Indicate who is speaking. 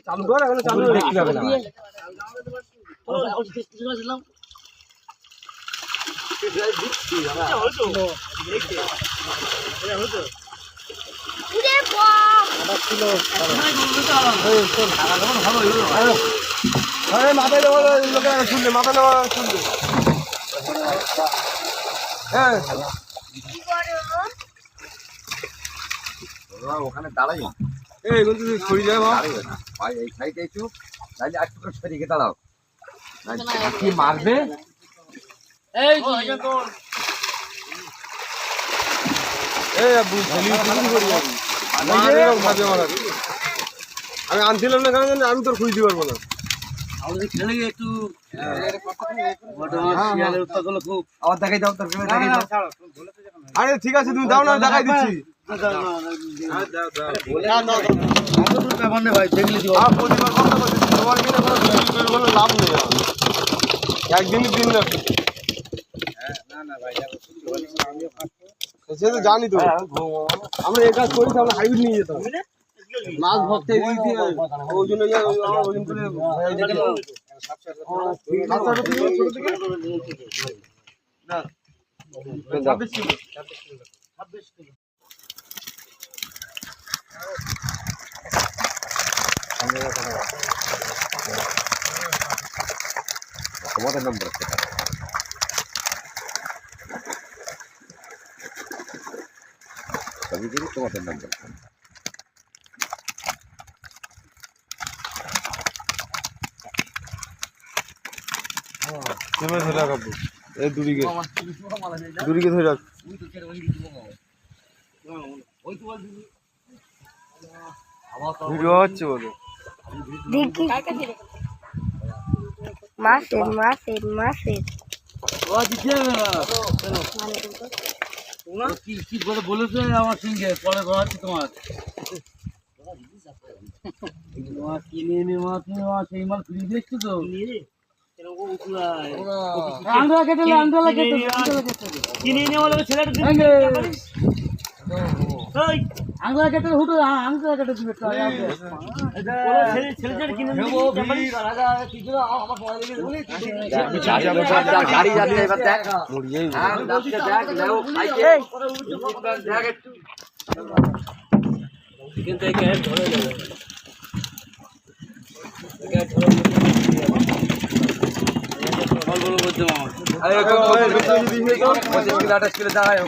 Speaker 1: চালু কর, এখন চালু দেখতে হবে না। মাথায় শুনলে মাথা নেওয়া শুনলে হ্যাঁ
Speaker 2: ওখানে দাঁড়াই
Speaker 1: এই কিন্তু সরি যাবে
Speaker 2: না ভাই, এই সাইডে একটু তাহলে একটু করে সরিয়ে দাঁড়াও, কি মারবে।
Speaker 1: আমি আনছিলাম না কারণ আমি তোর খুঁজতে পারবো না।
Speaker 2: আবার দেখাই দাও, তোর দেখাই দাও।
Speaker 1: আরে ঠিক আছে তুমি দাও না, আমি দেখাই দিচ্ছি। লাভ নেই, একদিনই দিন না সে তো জানি তো। আমরা এই কাজ করি, আমরা হাইব্রিড নিয়ে যেতাম মাছ ভক্তে ওই জন্য ওজন করে
Speaker 2: তোমাদের নম্বর সবই করি তোমাদের নম্বর।
Speaker 1: এই দুদিকে ধরে রাখ। ভিডিও হচ্ছে বলো।
Speaker 3: কি করে বলেছে আমার সঙ্গে পরে হচ্ছে তোমার কিনে এনে মাছ সেই মাল ফ্রি দেখছো তো কিনে এনে বলে ছেলেটা আংলা কেটে হুটো আংলা কেটে দিবে
Speaker 2: গাড়ি যাচ্ছে এবার দেখ দাঁড়ায়